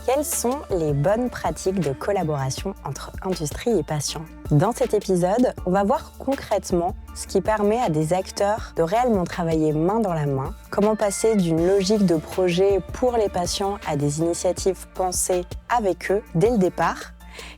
Quelles sont les bonnes pratiques de collaboration entre industrie et patients ? Dans cet épisode, on va voir concrètement ce qui permet à des acteurs de réellement travailler main dans la main, comment passer d'une logique de projet pour les patients à des initiatives pensées avec eux dès le départ.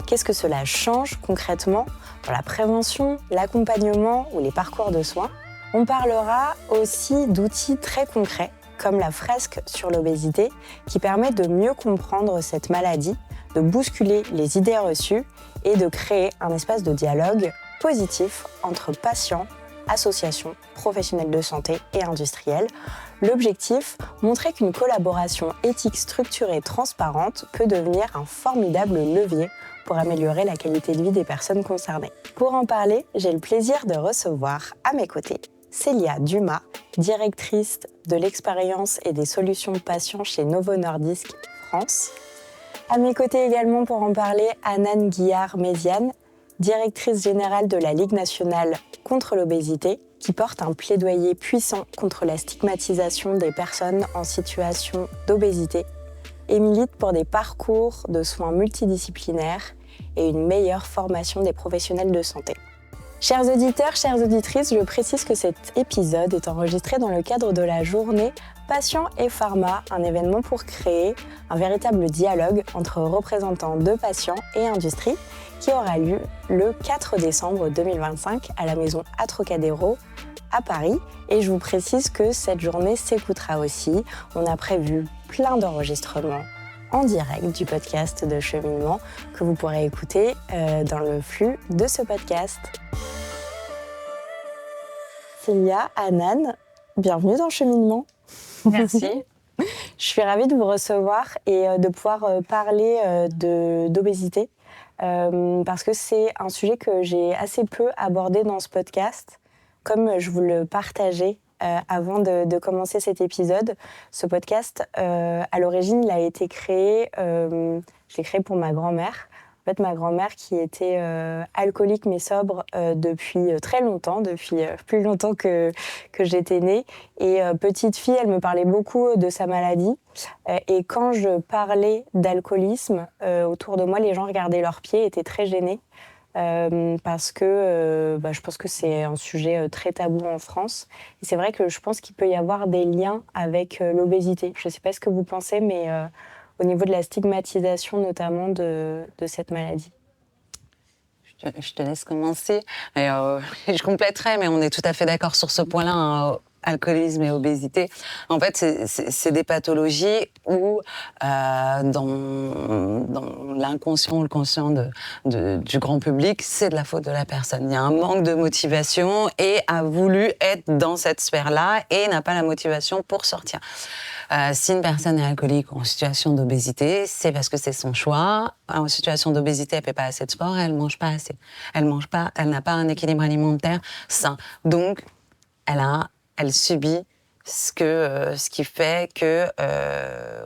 Qu'est-ce que cela change concrètement dans la prévention, l'accompagnement ou les parcours de soins ? On parlera aussi d'outils très concrets comme la fresque sur l'obésité, qui permet de mieux comprendre cette maladie, de bousculer les idées reçues et de créer un espace de dialogue positif entre patients, associations, professionnels de santé et industriels. L'objectif, montrer qu'une collaboration éthique structurée et transparente peut devenir un formidable levier pour améliorer la qualité de vie des personnes concernées. Pour en parler, j'ai le plaisir de recevoir à mes côtés Célia Dumas, directrice de l'expérience et des solutions patients chez Novo Nordisk France. À mes côtés également pour en parler, Anan Guillard-Méziane, directrice générale de la Ligue nationale contre l'obésité, qui porte un plaidoyer puissant contre la stigmatisation des personnes en situation d'obésité et milite pour des parcours de soins multidisciplinaires et une meilleure formation des professionnels de santé. Chers auditeurs, chères auditrices, je précise que cet épisode est enregistré dans le cadre de la journée Patients et Pharma, un événement pour créer un véritable dialogue entre représentants de patients et industrie qui aura lieu le 4 décembre 2025 à la maison Trocadéro à Paris. Et je vous précise que cette journée s'écoutera aussi. On a prévu plein d'enregistrements en direct du podcast de Cheminement que vous pourrez écouter dans le flux de ce podcast. Célia, Anan, bienvenue dans Cheminement. Merci. Je suis ravie de vous recevoir et de pouvoir parler d'obésité parce que c'est un sujet que j'ai assez peu abordé dans ce podcast. Comme je vous le partageais avant de commencer cet épisode, ce podcast, à l'origine, il a été créé, je l'ai créé pour ma grand-mère. En fait, ma grand-mère qui était alcoolique mais sobre depuis très longtemps, depuis plus longtemps que j'étais née. Et petite fille, elle me parlait beaucoup de sa maladie. Et quand je parlais d'alcoolisme, autour de moi, les gens regardaient leurs pieds, étaient très gênés. Parce que je pense que c'est un sujet très tabou en France. Et c'est vrai que je pense qu'il peut y avoir des liens avec l'obésité. Je ne sais pas ce que vous pensez, mais au niveau de la stigmatisation notamment de cette maladie. Je te laisse commencer. Et, je compléterai, mais on est tout à fait d'accord sur ce point-là. Hein. Alcoolisme et obésité, en fait, c'est des pathologies où, dans l'inconscient ou le conscient du grand public, c'est de la faute de la personne. Il y a un manque de motivation et a voulu être dans cette sphère-là et n'a pas la motivation pour sortir. Si une personne est alcoolique ou en situation d'obésité, c'est parce que c'est son choix. En situation d'obésité, elle ne fait pas assez de sport, elle ne mange pas assez. Elle n'a pas un équilibre alimentaire sain. Donc, elle subit ce qui fait que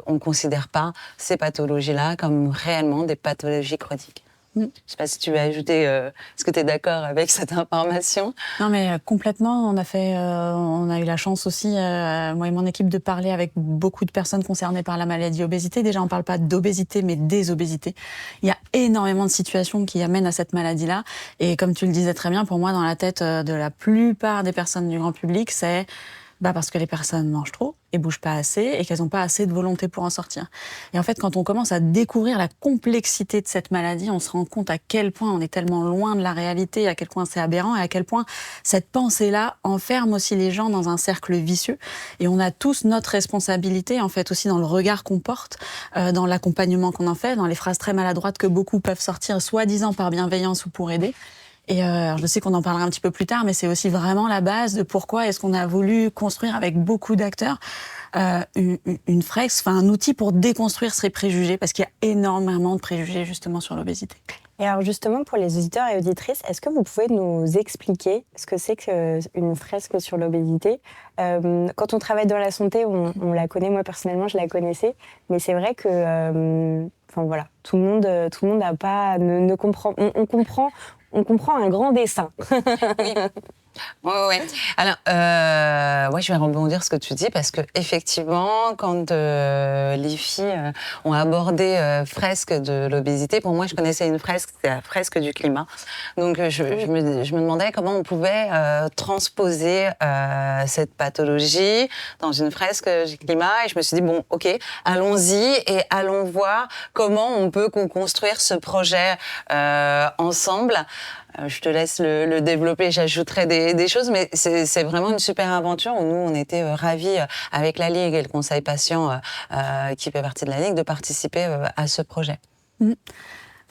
on ne considère pas ces pathologies-là comme réellement des pathologies chroniques. Je ne sais pas si tu veux ajouter, est-ce que tu es d'accord avec cette information ? Non, mais complètement. On a eu la chance aussi, moi et mon équipe, de parler avec beaucoup de personnes concernées par la maladie obésité. Déjà, on ne parle pas d'obésité, mais des obésités. Il y a énormément de situations qui amènent à cette maladie-là. Et comme tu le disais très bien, pour moi, dans la tête de la plupart des personnes du grand public, c'est parce que les personnes mangent trop et bougent pas assez et qu'elles n'ont pas assez de volonté pour en sortir. Et en fait, quand on commence à découvrir la complexité de cette maladie, on se rend compte à quel point on est tellement loin de la réalité, à quel point c'est aberrant et à quel point cette pensée-là enferme aussi les gens dans un cercle vicieux. Et on a tous notre responsabilité, en fait, aussi dans le regard qu'on porte, dans l'accompagnement qu'on en fait, dans les phrases très maladroites que beaucoup peuvent sortir, soi-disant par bienveillance ou pour aider. Et je sais qu'on en parlera un petit peu plus tard, mais c'est aussi vraiment la base de pourquoi est-ce qu'on a voulu construire avec beaucoup d'acteurs une fresque, un outil pour déconstruire ces préjugés, parce qu'il y a énormément de préjugés justement sur l'obésité. Et alors justement, pour les auditeurs et auditrices, est-ce que vous pouvez nous expliquer ce que c'est qu'une fresque sur l'obésité ? Quand on travaille dans la santé, on la connaît, moi personnellement je la connaissais, mais c'est vrai que tout le monde n'a pas, ne comprend, on comprend un grand dessin. Oui. Ouais. Alors, je vais rebondir sur ce que tu dis parce que effectivement, quand les filles ont abordé fresque de l'obésité, pour moi, je connaissais une fresque, c'était la fresque du climat. Donc, je me demandais comment on pouvait transposer cette pathologie dans une fresque du climat. Et je me suis dit, bon, ok, allons-y et allons voir comment on peut construire ce projet ensemble. Je te laisse le développer, j'ajouterai des choses, mais c'est vraiment une super aventure où nous, on était ravis avec la Ligue et le Conseil Patient qui fait partie de la Ligue de participer à ce projet.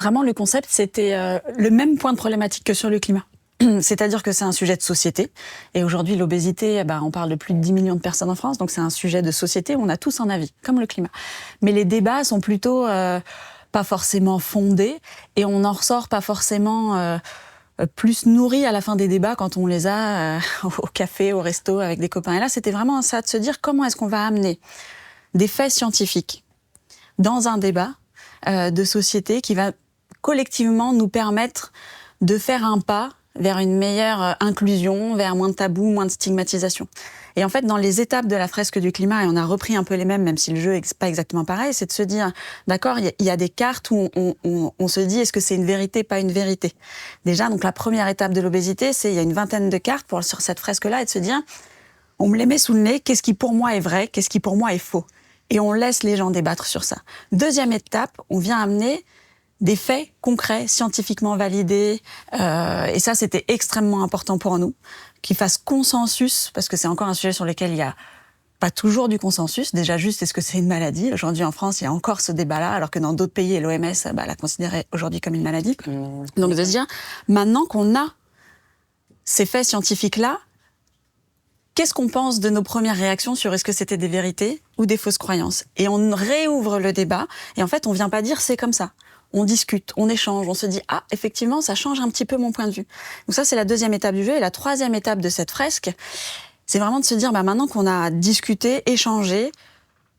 Vraiment, le concept, c'était le même point de problématique que sur le climat. C'est-à-dire que c'est un sujet de société. Et aujourd'hui, l'obésité, on parle de plus de 10 millions de personnes en France, donc c'est un sujet de société où on a tous un avis, comme le climat. Mais les débats sont plutôt pas forcément fondés et on n'en ressort pas forcément plus nourris à la fin des débats quand on les a au café, au resto, avec des copains. Et là, c'était vraiment ça, de se dire comment est-ce qu'on va amener des faits scientifiques dans un débat de société qui va collectivement nous permettre de faire un pas vers une meilleure inclusion, vers moins de tabous, moins de stigmatisation. Et en fait, dans les étapes de la fresque du climat, et on a repris un peu les mêmes, même si le jeu n'est pas exactement pareil, c'est de se dire, d'accord, il y a des cartes où on se dit, est-ce que c'est une vérité, pas une vérité? Déjà, donc la première étape de l'obésité, il y a une vingtaine de cartes sur cette fresque-là, et de se dire, on me les met sous le nez, qu'est-ce qui pour moi est vrai, qu'est-ce qui pour moi est faux? Et on laisse les gens débattre sur ça. Deuxième étape, on vient amener des faits concrets, scientifiquement validés, et ça, c'était extrêmement important pour nous, qu'ils fassent consensus, parce que c'est encore un sujet sur lequel il n'y a pas toujours du consensus. Déjà, juste, est-ce que c'est une maladie? Aujourd'hui, en France, il y a encore ce débat-là, alors que dans d'autres pays, et l'OMS la considérait aujourd'hui comme une maladie. Donc, de se dire, maintenant qu'on a ces faits scientifiques-là, qu'est-ce qu'on pense de nos premières réactions sur est-ce que c'était des vérités ou des fausses croyances? Et on réouvre le débat, et en fait, on vient pas dire c'est comme ça. On discute, on échange, on se dit « Ah, effectivement, ça change un petit peu mon point de vue ». Donc ça, c'est la deuxième étape du jeu. Et la troisième étape de cette fresque, c'est vraiment de se dire maintenant qu'on a discuté, échangé,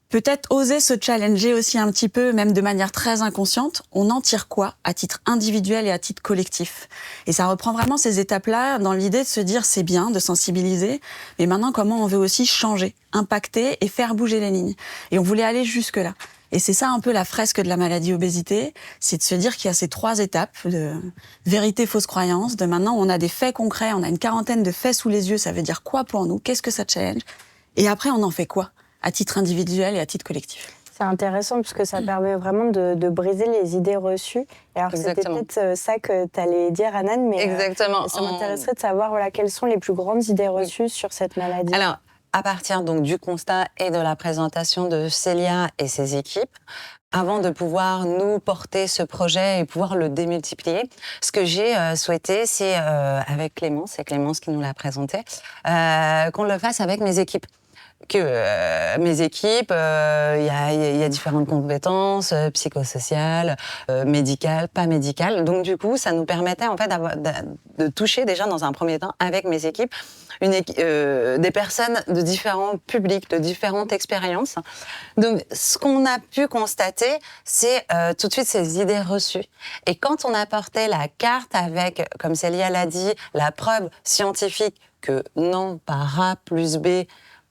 peut-être oser se challenger aussi un petit peu, même de manière très inconsciente, on en tire quoi à titre individuel et à titre collectif? Et ça reprend vraiment ces étapes-là dans l'idée de se dire c'est bien, de sensibiliser, mais maintenant comment on veut aussi changer, impacter et faire bouger les lignes. Et on voulait aller jusque-là. Et c'est ça un peu la fresque de la maladie obésité, c'est de se dire qu'il y a ces trois étapes de vérité, fausse croyance, de maintenant on a des faits concrets, on a une quarantaine de faits sous les yeux, ça veut dire quoi pour nous, qu'est-ce que ça challenge, et après on en fait quoi, à titre individuel et à titre collectif. C'est intéressant puisque ça permet vraiment de briser les idées reçues. Et alors c'était peut-être ça que tu allais dire, Anan, mais ça m'intéresserait de savoir quelles sont les plus grandes idées reçues sur cette maladie. Alors, à partir donc du constat et de la présentation de Célia et ses équipes, avant de pouvoir nous porter ce projet et pouvoir le démultiplier, ce que j'ai souhaité, c'est avec Clémence, c'est Clémence qui nous l'a présenté, qu'on le fasse avec mes équipes. Mes équipes, il y a différentes compétences psychosociales, médicales, pas médicales. Donc du coup, ça nous permettait en fait de toucher déjà dans un premier temps avec mes équipes des personnes de différents publics, de différentes expériences. Donc ce qu'on a pu constater, c'est tout de suite ces idées reçues. Et quand on apportait la carte avec, comme Célia l'a dit, la preuve scientifique que non, par A plus B,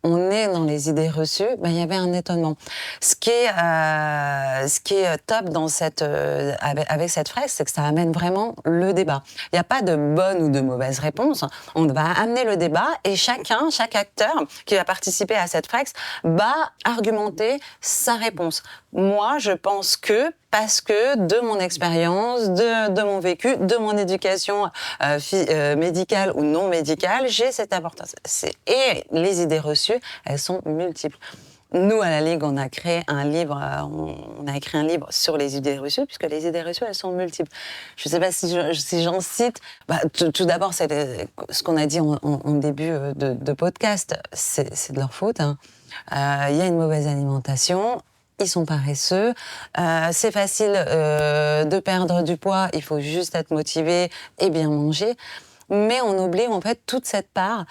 on est dans les idées reçues, il y avait un étonnement. Ce qui est top dans avec cette fresque, c'est que ça amène vraiment le débat. Il n'y a pas de bonne ou de mauvaise réponse. On va amener le débat et chaque acteur qui va participer à cette fresque va argumenter sa réponse. Moi, je pense que parce que de mon expérience, de mon vécu, de mon éducation médicale ou non médicale, j'ai cette importance. Et les idées reçues, elles sont multiples. Nous, à la Ligue, on a écrit un livre sur les idées reçues, puisque les idées reçues, elles sont multiples. Je ne sais pas si j'en cite. Tout d'abord, c'est ce qu'on a dit en début de podcast, c'est de leur faute. Il y a une mauvaise alimentation. Ils sont paresseux, c'est facile de perdre du poids, il faut juste être motivé et bien manger. Mais on oublie en fait toute cette part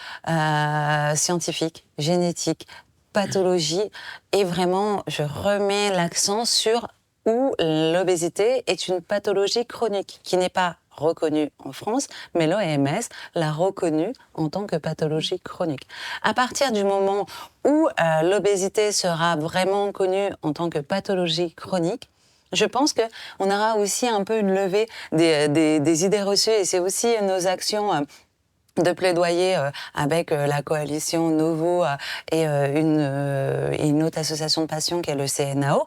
scientifique, génétique, pathologie. Et vraiment, je remets l'accent sur où l'obésité est une pathologie chronique qui n'est pas reconnue en France, mais l'OMS l'a reconnue en tant que pathologie chronique. À partir du moment où l'obésité sera vraiment connue en tant que pathologie chronique, je pense qu'on aura aussi un peu une levée des idées reçues, et c'est aussi nos actions de plaidoyer avec la coalition Novo et une autre association de patients qui est le CNAO,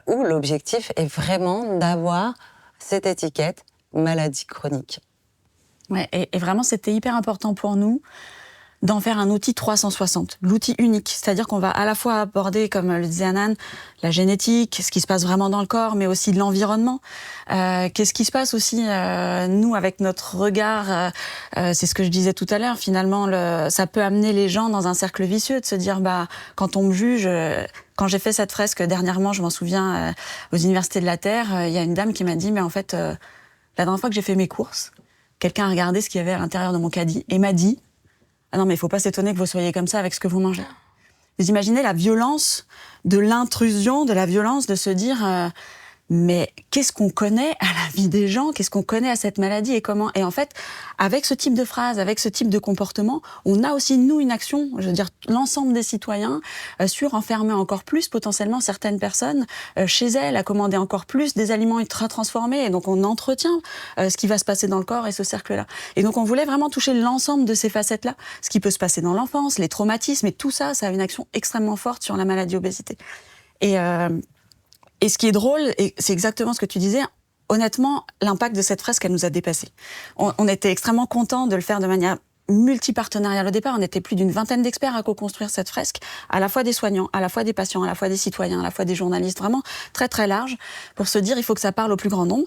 où l'objectif est vraiment d'avoir cette étiquette maladie chronique. Ouais, et vraiment, c'était hyper important pour nous d'en faire un outil 360, l'outil unique. C'est-à-dire qu'on va à la fois aborder, comme le disait Anan, la génétique, ce qui se passe vraiment dans le corps, mais aussi de l'environnement. Qu'est-ce qui se passe aussi, nous, avec notre regard, c'est ce que je disais tout à l'heure, finalement, ça peut amener les gens dans un cercle vicieux, de se dire, quand on me juge... Quand j'ai fait cette fresque dernièrement, je m'en souviens, aux Universités de la Terre, il y a une dame qui m'a dit, mais en fait, la dernière fois que j'ai fait mes courses, quelqu'un a regardé ce qu'il y avait à l'intérieur de mon caddie et m'a dit, ah non, mais il faut pas s'étonner que vous soyez comme ça avec ce que vous mangez. Vous imaginez la violence de l'intrusion, de la violence de se dire mais qu'est-ce qu'on connaît à la vie des gens, qu'est-ce qu'on connaît à cette maladie et comment. Et en fait, avec ce type de phrase, avec ce type de comportement, on a aussi, nous, une action, je veux dire, l'ensemble des citoyens, sur enfermer encore plus potentiellement certaines personnes chez elles, à commander encore plus des aliments ultra transformés. Et donc, on entretient ce qui va se passer dans le corps et ce cercle-là. Et donc, on voulait vraiment toucher l'ensemble de ces facettes-là, ce qui peut se passer dans l'enfance, les traumatismes, et tout ça, ça a une action extrêmement forte sur la maladie obésité. Et ce qui est drôle, et c'est exactement ce que tu disais, honnêtement, l'impact de cette fresque, elle nous a dépassés. On était extrêmement contents de le faire de manière multipartenariale au départ. On était plus d'une vingtaine d'experts à co-construire cette fresque, à la fois des soignants, à la fois des patients, à la fois des citoyens, à la fois des journalistes, vraiment très très large, pour se dire il faut que ça parle au plus grand nombre.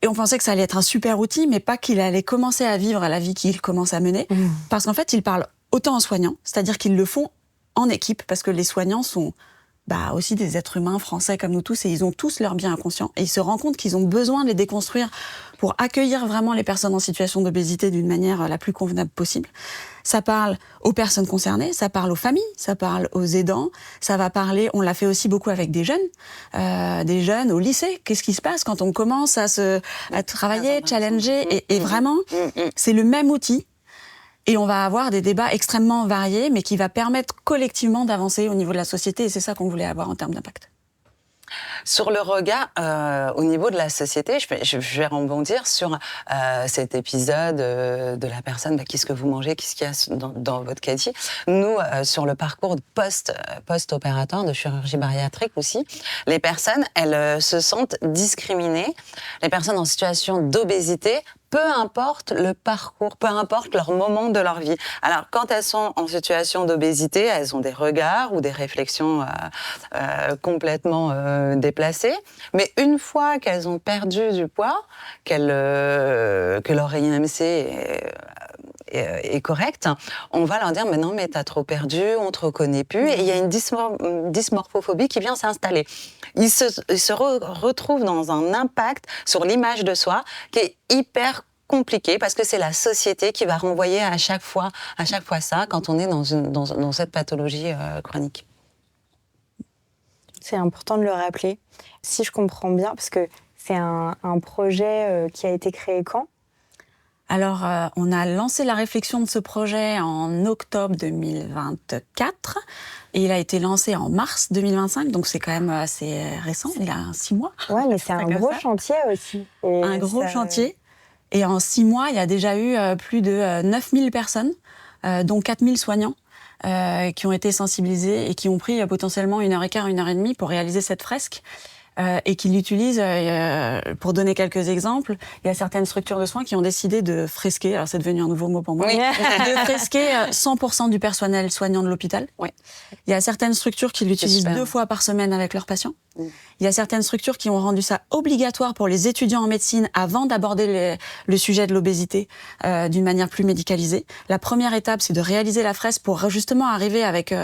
Et on pensait que ça allait être un super outil, mais pas qu'il allait commencer à vivre la vie qu'il commence à mener, parce qu'en fait, il parle autant aux soignants, c'est-à-dire qu'ils le font en équipe, parce que les soignants sont... aussi des êtres humains français comme nous tous, et ils ont tous leur bien inconscient, et ils se rendent compte qu'ils ont besoin de les déconstruire pour accueillir vraiment les personnes en situation d'obésité d'une manière la plus convenable possible. Ça parle aux personnes concernées, ça parle aux familles, ça parle aux aidants, ça va parler, on l'a fait aussi beaucoup avec des jeunes au lycée. Qu'est-ce qui se passe quand on commence à travailler, challenger, et vraiment, c'est le même outil. Et on va avoir des débats extrêmement variés, mais qui va permettre collectivement d'avancer au niveau de la société. Et c'est ça qu'on voulait avoir en termes d'impact. Sur le regard, au niveau de la société, je vais rebondir sur cet épisode de la personne, qu'est-ce que vous mangez, qu'est-ce qu'il y a dans votre caddie. Nous, sur le parcours post-opératoire de chirurgie bariatrique aussi, les personnes, elles se sentent discriminées. Les personnes en situation d'obésité, peu importe le parcours, peu importe leur moment de leur vie. Alors, quand elles sont en situation d'obésité, elles ont des regards ou des réflexions complètement déplacées. Mais une fois qu'elles ont perdu du poids, que leur IMC est correct, on va leur dire mais non, mais t'as trop perdu, on te reconnaît plus, et il y a une dysmorphophobie qui vient s'installer. Ils se retrouvent dans un impact sur l'image de soi qui est hyper compliqué, parce que c'est la société qui va renvoyer à chaque fois ça quand on est dans cette pathologie chronique. C'est important de le rappeler. Si je comprends bien, parce que c'est un projet qui a été créé quand ? Alors, on a lancé la réflexion de ce projet en octobre 2024 et il a été lancé en mars 2025, donc c'est quand même assez récent, il y a 6 mois. Ouais, mais c'est un gros chantier aussi. Et un gros chantier. Et en 6 mois, il y a déjà eu plus de 9000 personnes, dont 4000 soignants, qui ont été sensibilisés et qui ont pris potentiellement 1h15, 1h30 pour réaliser cette fresque. Et qui l'utilisent, pour donner quelques exemples, il y a certaines structures de soins qui ont décidé de fresquer, alors c'est devenu un nouveau mot pour moi, oui. de fresquer 100% du personnel soignant de l'hôpital. Oui. Il y a certaines structures qui l'utilisent 2 fois par semaine avec leurs patients. Il y a certaines structures qui ont rendu ça obligatoire pour les étudiants en médecine avant d'aborder le sujet de l'obésité d'une manière plus médicalisée. La première étape, c'est de réaliser la fresque pour justement arriver avec...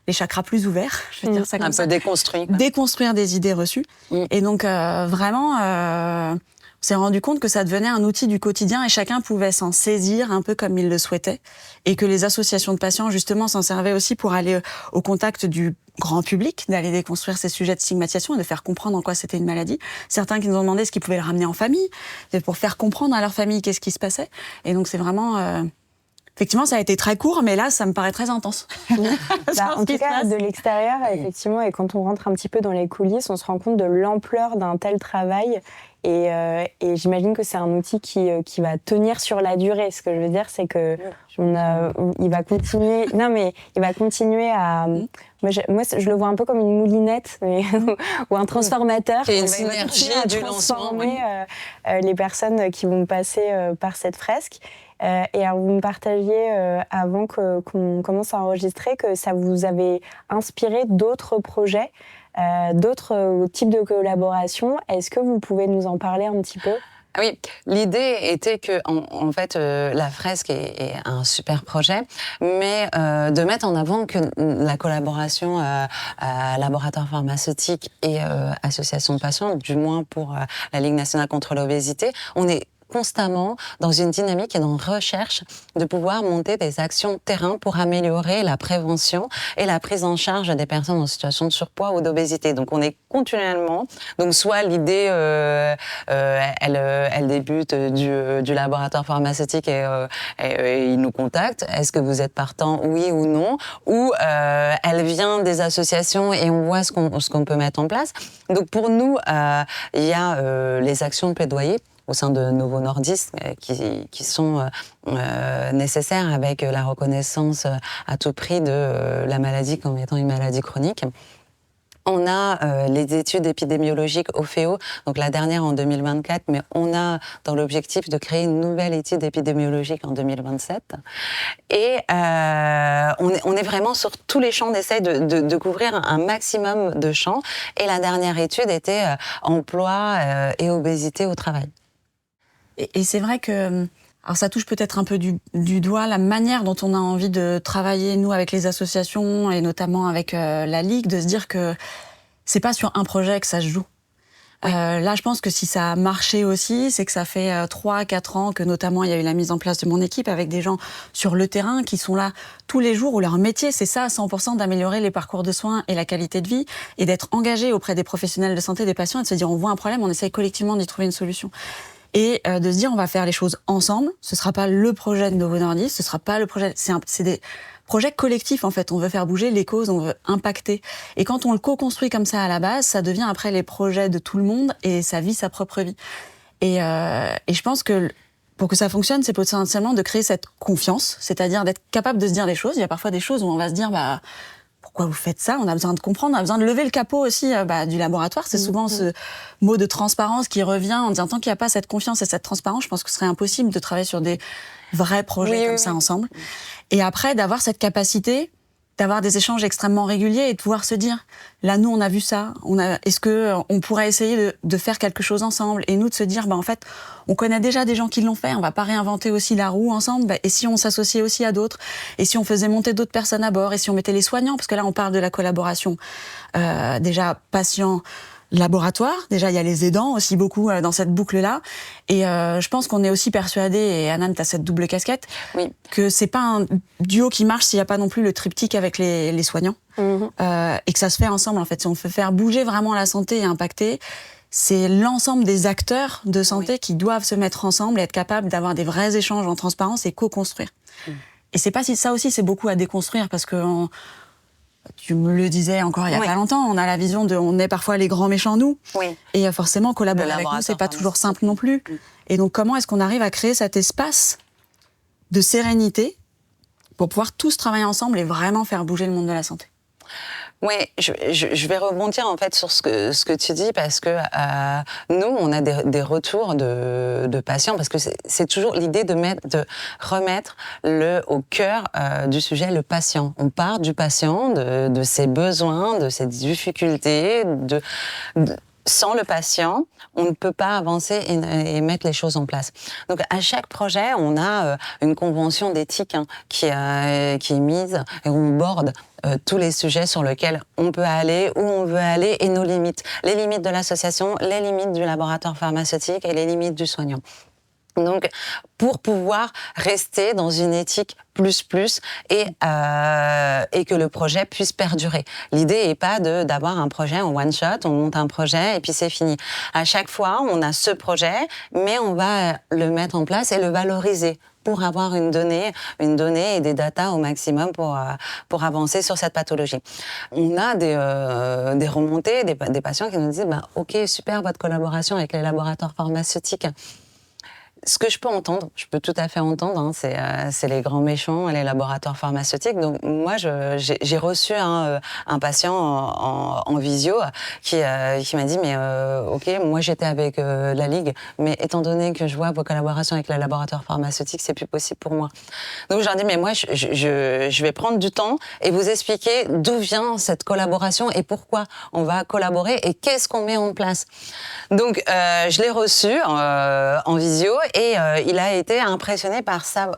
les chakras plus ouverts, je vais dire ça comme ça. Un peu déconstruit. Déconstruire des idées reçues. Et donc, vraiment, s'est rendu compte que ça devenait un outil du quotidien et chacun pouvait s'en saisir un peu comme il le souhaitait. Et que les associations de patients, justement, s'en servaient aussi pour aller au contact du grand public, d'aller déconstruire ces sujets de stigmatisation et de faire comprendre en quoi c'était une maladie. Certains qui nous ont demandé ce qu'ils pouvaient le ramener en famille, pour faire comprendre à leur famille qu'est-ce qui se passait. Et donc c'est vraiment... Effectivement, ça a été très court, mais là, ça me paraît très intense. En tout cas, de l'extérieur, effectivement, et quand on rentre un petit peu dans les coulisses, on se rend compte de l'ampleur d'un tel travail. Et j'imagine que c'est un outil qui va tenir sur la durée. Ce que je veux dire, c'est que il va continuer. Non, mais il va continuer à. Moi, je le vois un peu comme une moulinette, ou un transformateur. C'est une synergie du lancement. Les personnes qui vont passer par cette fresque. Et alors, vous me partagiez, avant qu'on commence à enregistrer, que ça vous avait inspiré d'autres projets, d'autres types de collaborations. Est-ce que vous pouvez nous en parler un petit peu ? Ah oui, l'idée était que, en fait, la fresque est un super projet, mais de mettre en avant que la collaboration laboratoire pharmaceutique et association de patients, du moins pour la Ligue nationale contre l'obésité, on est constamment dans une dynamique et dans une recherche de pouvoir monter des actions terrain pour améliorer la prévention et la prise en charge des personnes en situation de surpoids ou d'obésité. Donc on est continuellement, donc soit l'idée elle débute du laboratoire pharmaceutique et il nous contacte, est-ce que vous êtes partant, oui ou non, ou elle vient des associations et on voit ce qu'on peut mettre en place. Donc pour nous, il y a les actions de plaidoyer au sein de Novo Nordisk qui sont nécessaires avec la reconnaissance à tout prix de la maladie comme étant une maladie chronique. On a les études épidémiologiques OFEO, donc la dernière en 2024, mais on a dans l'objectif de créer une nouvelle étude épidémiologique en 2027. Et on est vraiment sur tous les champs, on essaye de couvrir un maximum de champs. Et la dernière étude était emploi et obésité au travail. Et c'est vrai que, alors ça touche peut-être un peu du doigt la manière dont on a envie de travailler, nous, avec les associations et notamment avec la Ligue, de se dire que c'est pas sur un projet que ça se joue. Oui. Là, je pense que si ça a marché aussi, c'est que ça fait 3-4 ans que notamment il y a eu la mise en place de mon équipe avec des gens sur le terrain qui sont là tous les jours où leur métier, c'est ça, 100% d'améliorer les parcours de soins et la qualité de vie et d'être engagés auprès des professionnels de santé, des patients et de se dire on voit un problème, on essaye collectivement d'y trouver une solution. Et de se dire on va faire les choses ensemble. Ce sera pas le projet de Novo Nordisk, ce sera pas le projet. C'est des projets collectifs en fait. On veut faire bouger les causes, on veut impacter. Et quand on le co-construit comme ça à la base, ça devient après les projets de tout le monde et ça vit sa propre vie. Et je pense que pour que ça fonctionne, c'est potentiellement de créer cette confiance, c'est-à-dire d'être capable de se dire les choses. Il y a parfois des choses où on va se dire pourquoi vous faites ça ? On a besoin de comprendre, on a besoin de lever le capot aussi du laboratoire. C'est souvent ce mot de transparence qui revient en disant tant qu'il n'y a pas cette confiance et cette transparence, je pense que ce serait impossible de travailler sur des vrais projets comme ça ensemble. Et après, d'avoir cette capacité d'avoir des échanges extrêmement réguliers et de pouvoir se dire là nous on a vu ça, est-ce que on pourrait essayer de faire quelque chose ensemble et nous de se dire en fait on connaît déjà des gens qui l'ont fait, on va pas réinventer aussi la roue ensemble, et si on s'associait aussi à d'autres, et si on faisait monter d'autres personnes à bord, et si on mettait les soignants, parce que là on parle de la collaboration déjà patient laboratoire, déjà il y a les aidants aussi beaucoup dans cette boucle-là, et je pense qu'on est aussi persuadé, et Anan t'as cette double casquette, que c'est pas un duo qui marche s'il y a pas non plus le triptyque avec les soignants, et que ça se fait ensemble en fait. Si on veut faire bouger vraiment la santé et impacter, c'est l'ensemble des acteurs de santé qui doivent se mettre ensemble et être capables d'avoir des vrais échanges en transparence et co-construire. Et c'est pas si ça aussi c'est beaucoup à déconstruire, parce que tu me le disais encore il y a pas longtemps, on a la vision on est parfois les grands méchants nous, et forcément collaborer avec nous c'est pas toujours simple non plus. Et donc comment est-ce qu'on arrive à créer cet espace de sérénité pour pouvoir tous travailler ensemble et vraiment faire bouger le monde de la santé? Oui, je vais rebondir en fait sur ce que tu dis, parce que nous, on a des retours de patients, parce que c'est toujours l'idée de remettre au cœur du sujet le patient. On part du patient, de ses besoins, de ses difficultés, sans le patient, on ne peut pas avancer et mettre les choses en place. Donc, à chaque projet, on a une convention d'éthique qui est mise et on borde tous les sujets sur lesquels on peut aller, où on veut aller et nos limites. Les limites de l'association, les limites du laboratoire pharmaceutique et les limites du soignant. Donc, pour pouvoir rester dans une éthique plus et que le projet puisse perdurer. L'idée n'est pas d'avoir un projet en one shot, on monte un projet et puis c'est fini. À chaque fois, on a ce projet, mais on va le mettre en place et le valoriser pour avoir une donnée et des datas au maximum pour avancer sur cette pathologie. On a des remontées, des patients qui nous disent ok, super votre collaboration avec les laboratoires pharmaceutiques. Ce que je peux entendre, je peux tout à fait entendre, c'est les grands méchants, les laboratoires pharmaceutiques. Donc moi, j'ai reçu un patient en visio qui m'a dit ok, moi j'étais avec la Ligue, mais étant donné que je vois vos collaborations avec les laboratoires pharmaceutiques, c'est plus possible pour moi. Donc je leur dis mais moi je vais prendre du temps et vous expliquer d'où vient cette collaboration et pourquoi on va collaborer et qu'est-ce qu'on met en place. Donc je l'ai reçu en visio. Et il a été impressionné par ça,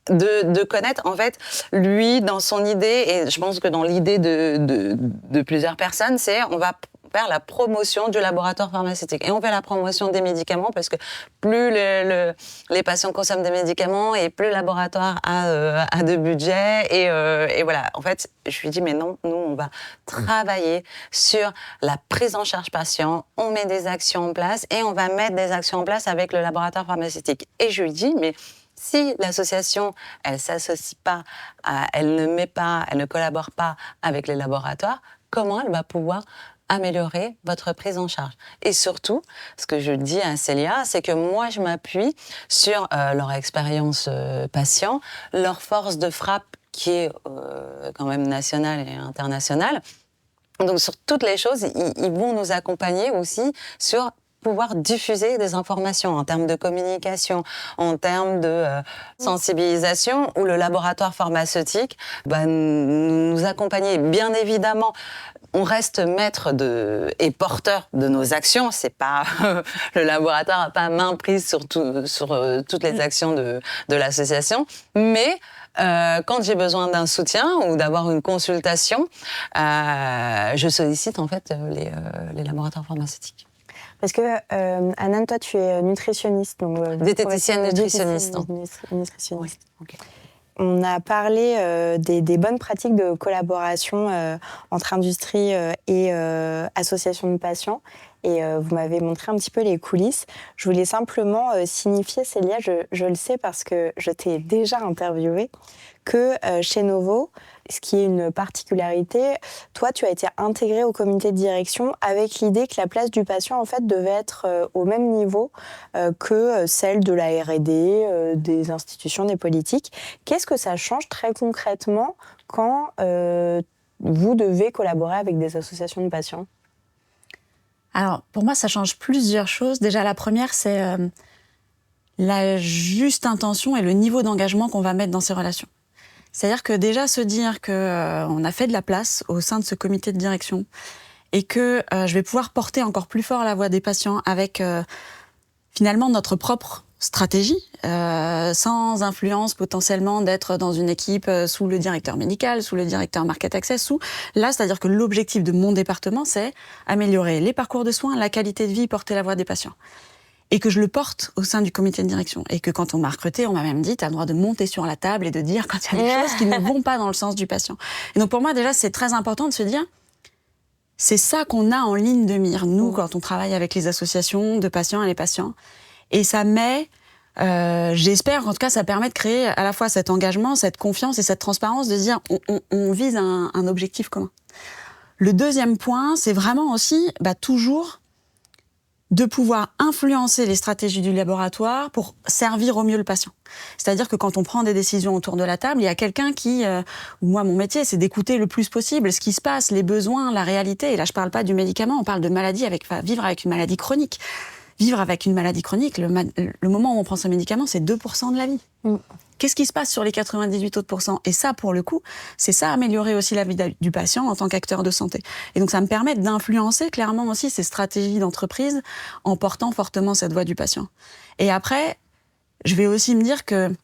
de connaître, en fait, lui, dans son idée, et je pense que dans l'idée de plusieurs personnes, c'est on va faire la promotion du laboratoire pharmaceutique. Et on fait la promotion des médicaments parce que plus les patients consomment des médicaments et plus le laboratoire a de budget. Et voilà, en fait, je lui dis, mais non, nous, on va travailler sur la prise en charge patient. On met des actions en place et on va mettre des actions en place avec le laboratoire pharmaceutique. Et je lui dis, mais si l'association, elle s'associe pas, elle ne collabore pas avec les laboratoires, comment elle va pouvoir améliorer votre prise en charge? Et surtout, ce que je dis à Célia, c'est que moi, je m'appuie sur leur expérience patient, leur force de frappe qui est quand même nationale et internationale. Donc, sur toutes les choses, ils vont nous accompagner aussi sur pouvoir diffuser des informations en termes de communication, en termes de sensibilisation, où le laboratoire pharmaceutique va nous accompagner. Bien évidemment, on reste maître et porteur de nos actions. C'est pas le laboratoire n'a pas main prise sur toutes les actions de l'association, mais quand j'ai besoin d'un soutien ou d'avoir une consultation, je sollicite en fait les laboratoires pharmaceutiques. Parce que, Anan, toi, tu es nutritionniste. Diététicienne nutritionniste. Nutritionniste. Oui. Okay. On a parlé des bonnes pratiques de collaboration entre industrie et association de patients. Et vous m'avez montré un petit peu les coulisses. Je voulais simplement signifier, Célia, je le sais parce que je t'ai déjà interviewée, que chez Novo, ce qui est une particularité, toi, tu as été intégrée au comité de direction avec l'idée que la place du patient, en fait, devait être au même niveau que celle de la R&D, des institutions, des politiques. Qu'est-ce que ça change très concrètement quand vous devez collaborer avec des associations de patients ? Alors, pour moi, ça change plusieurs choses. Déjà, la première, c'est la juste intention et le niveau d'engagement qu'on va mettre dans ces relations. C'est-à-dire que déjà se dire qu'on a fait de la place au sein de ce comité de direction et que je vais pouvoir porter encore plus fort la voix des patients avec finalement notre propre stratégie, sans influence potentiellement d'être dans une équipe sous le directeur médical, sous le directeur market access, là, c'est-à-dire que l'objectif de mon département, c'est améliorer les parcours de soins, la qualité de vie, porter la voix des patients. Et que je le porte au sein du comité de direction. Et que quand on m'a recruté, on m'a même dit, tu as le droit de monter sur la table et de dire quand il y a des choses qui ne vont pas dans le sens du patient. Et donc pour moi, déjà, c'est très important de se dire, c'est ça qu'on a en ligne de mire, nous, quand on travaille avec les associations de patients et les patients. Et ça met, j'espère, en tout cas, ça permet de créer à la fois cet engagement, cette confiance et cette transparence, de se dire, on vise un objectif commun. Le deuxième point, c'est vraiment aussi, toujours, de pouvoir influencer les stratégies du laboratoire pour servir au mieux le patient. C'est-à-dire que quand on prend des décisions autour de la table, il y a quelqu'un qui, moi mon métier, c'est d'écouter le plus possible ce qui se passe, les besoins, la réalité. Et là, je parle pas du médicament, on parle de maladie, vivre avec une maladie chronique. Vivre avec une maladie chronique, le moment où on prend ce médicament, c'est 2% de la vie. qu'est-ce qui se passe sur les 98 autres %? Et ça, pour le coup, c'est ça améliorer aussi la vie du patient en tant qu'acteur de santé. Et donc, ça me permet d'influencer clairement aussi ces stratégies d'entreprise en portant fortement cette voix du patient. Et après, je vais aussi me dire que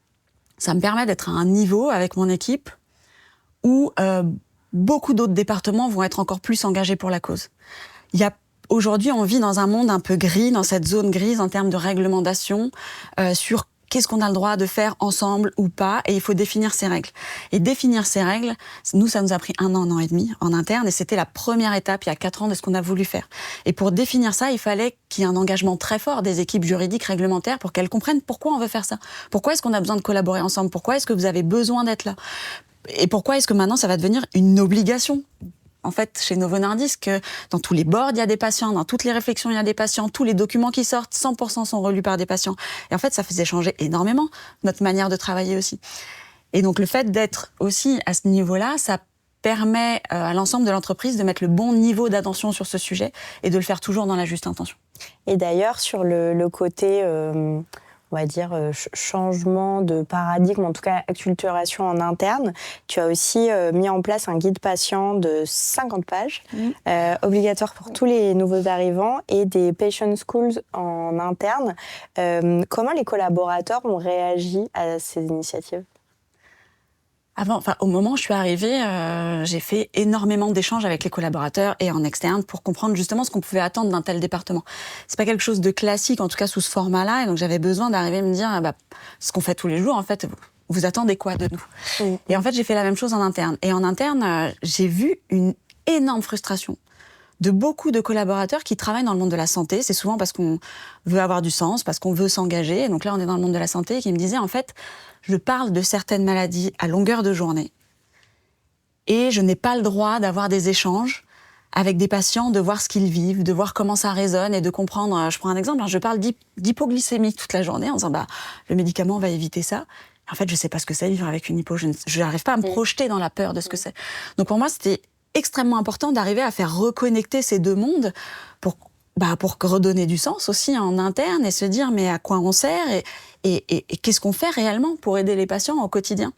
ça me permet d'être à un niveau avec mon équipe où beaucoup d'autres départements vont être encore plus engagés pour la cause. Aujourd'hui, on vit dans un monde un peu gris, dans cette zone grise en termes de réglementation sur qu'est-ce qu'on a le droit de faire ensemble ou pas, et il faut définir ces règles. Et définir ces règles, nous, ça nous a pris 1 an et demi en interne, et c'était la première étape, il y a 4 ans, de ce qu'on a voulu faire. Et pour définir ça, il fallait qu'il y ait un engagement très fort des équipes juridiques réglementaires pour qu'elles comprennent pourquoi on veut faire ça. Pourquoi est-ce qu'on a besoin de collaborer ensemble? Pourquoi est-ce que vous avez besoin d'être là? Et pourquoi est-ce que maintenant, ça va devenir une obligation? En fait, chez Novo Nordisk, dans tous les boards, il y a des patients, dans toutes les réflexions, il y a des patients, tous les documents qui sortent, 100% sont relus par des patients. Et en fait, ça faisait changer énormément notre manière de travailler aussi. Et donc, le fait d'être aussi à ce niveau-là, ça permet à l'ensemble de l'entreprise de mettre le bon niveau d'attention sur ce sujet et de le faire toujours dans la juste intention. Et d'ailleurs, sur le côté... on va dire, changement de paradigme, en tout cas acculturation en interne. Tu as aussi mis en place un guide patient de 50 pages, obligatoire pour tous les nouveaux arrivants, et des patient schools en interne. Comment les collaborateurs ont réagi à ces initiatives ? Au moment où je suis arrivée, j'ai fait énormément d'échanges avec les collaborateurs et en externe pour comprendre justement ce qu'on pouvait attendre d'un tel département. C'est pas quelque chose de classique, en tout cas sous ce format-là, et donc j'avais besoin d'arriver à me dire, ce qu'on fait tous les jours, en fait, vous attendez quoi de nous ? Et en fait, j'ai fait la même chose en interne. Et en interne, j'ai vu une énorme frustration de beaucoup de collaborateurs qui travaillent dans le monde de la santé. C'est souvent parce qu'on veut avoir du sens, parce qu'on veut s'engager. Et donc là, on est dans le monde de la santé, et qui me disaient, en fait, je parle de certaines maladies à longueur de journée et je n'ai pas le droit d'avoir des échanges avec des patients, de voir ce qu'ils vivent, de voir comment ça résonne et de comprendre. Je prends un exemple, je parle d'hypoglycémie toute la journée en disant le médicament va éviter ça. En fait, je ne sais pas ce que c'est vivre avec une hypo, je n'arrive pas à me projeter dans la peur de ce que c'est. Donc pour moi, c'était extrêmement important d'arriver à faire reconnecter ces deux mondes pour redonner du sens aussi en interne et se dire mais à quoi on sert et qu'est-ce qu'on fait réellement pour aider les patients au quotidien.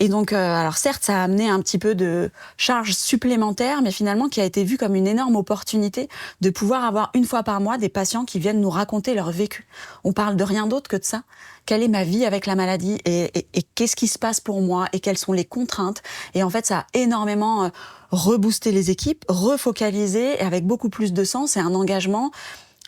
Et donc, alors certes, ça a amené un petit peu de charge supplémentaire, mais finalement qui a été vu comme une énorme opportunité de pouvoir avoir 1 fois par mois des patients qui viennent nous raconter leur vécu. On parle de rien d'autre que de ça. Quelle est ma vie avec la maladie et qu'est-ce qui se passe pour moi et quelles sont les contraintes. Et en fait, ça a énormément reboosté les équipes, refocalisé et avec beaucoup plus de sens et un engagement,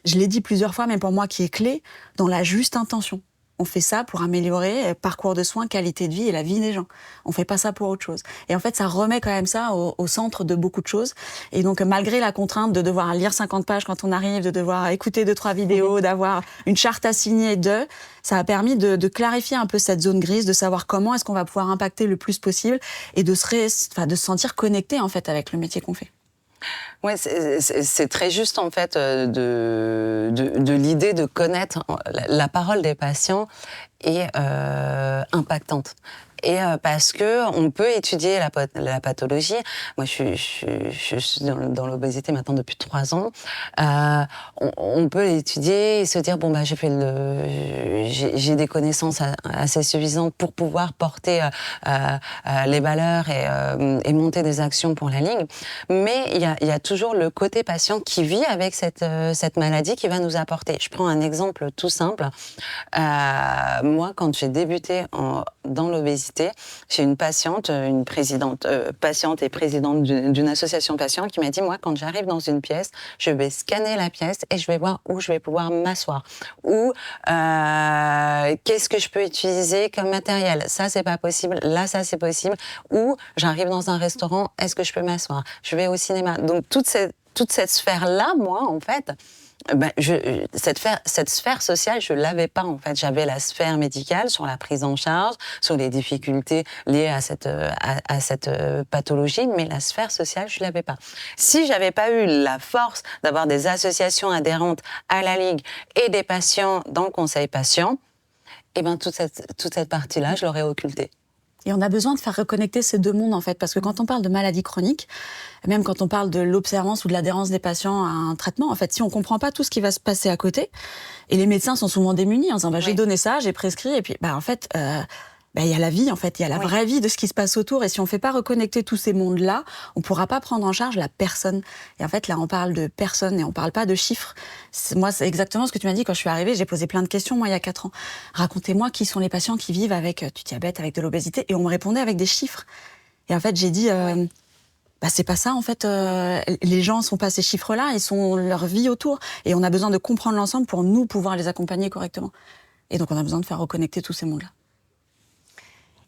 je l'ai dit plusieurs fois, mais pour moi qui est clé, dans la juste intention. On fait ça pour améliorer parcours de soins, qualité de vie et la vie des gens. On fait pas ça pour autre chose. Et en fait, ça remet quand même ça au centre de beaucoup de choses. Et donc, malgré la contrainte de devoir lire 50 pages quand on arrive, de devoir écouter 2-3 vidéos, d'avoir une charte à signer ça a permis de clarifier un peu cette zone grise, de savoir comment est-ce qu'on va pouvoir impacter le plus possible et de se sentir connecté en fait avec le métier qu'on fait. Ouais, c'est très juste en fait de l'idée de connaître la parole des patients est impactante. Et parce que on peut étudier la pathologie. Moi, je suis dans l'obésité maintenant depuis 3 ans. On peut étudier et se dire j'ai des connaissances assez suffisantes pour pouvoir porter les valeurs et monter des actions pour la ligne. Mais il y a toujours le côté patient qui vit avec cette maladie qui va nous apporter. Je prends un exemple tout simple. Moi, quand j'ai débuté dans l'obésité, j'ai une patiente, patiente et présidente d'une association patient qui m'a dit, moi, quand j'arrive dans une pièce, je vais scanner la pièce et je vais voir où je vais pouvoir m'asseoir. Ou qu'est-ce que je peux utiliser comme matériel. Ça, c'est pas possible. Là, ça, c'est possible. Ou j'arrive dans un restaurant, est-ce que je peux m'asseoir? Je vais au cinéma. Donc, toute cette sphère-là, moi, en fait, cette sphère sociale, je l'avais pas en fait. J'avais la sphère médicale sur la prise en charge, sur les difficultés liées à cette pathologie, mais la sphère sociale, je l'avais pas. Si j'avais pas eu la force d'avoir des associations adhérentes à la Ligue et des patients dans le conseil patient, toute cette partie-là, je l'aurais occultée. Et on a besoin de faire reconnecter ces deux mondes, en fait, parce que quand on parle de maladie chronique, même quand on parle de l'observance ou de l'adhérence des patients à un traitement, en fait, si on comprend pas tout ce qui va se passer à côté, et les médecins sont souvent démunis en disant, j'ai donné ça, j'ai prescrit, et puis, en fait, il y a la vie, en fait, il y a la vraie vie de ce qui se passe autour. Et si on ne fait pas reconnecter tous ces mondes-là, on ne pourra pas prendre en charge la personne. Et en fait, là, on parle de personne et on ne parle pas de chiffres. Moi, c'est exactement ce que tu m'as dit quand je suis arrivée. J'ai posé plein de questions, moi, il y a 4 ans. Racontez-moi qui sont les patients qui vivent avec du diabète, avec de l'obésité. Et on me répondait avec des chiffres. Et en fait, j'ai dit, c'est pas ça, en fait. Les gens ne sont pas ces chiffres-là, ils sont leur vie autour. Et on a besoin de comprendre l'ensemble pour nous pouvoir les accompagner correctement. Et donc, on a besoin de faire reconnecter tous ces mondes-là.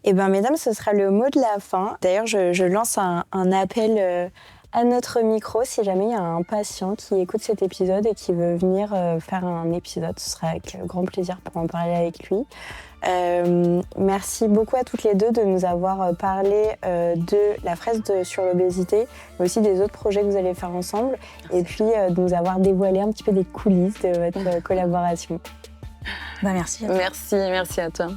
Eh bien, mesdames, ce sera le mot de la fin. D'ailleurs, je lance un appel à notre micro. Si jamais il y a un patient qui écoute cet épisode et qui veut venir faire un épisode, ce sera avec grand plaisir pour en parler avec lui. Merci beaucoup à toutes les deux de nous avoir parlé de la fresque sur l'obésité, mais aussi des autres projets que vous allez faire ensemble. Merci. Et puis de nous avoir dévoilé un petit peu des coulisses de votre collaboration. Merci à toi. Merci à toi.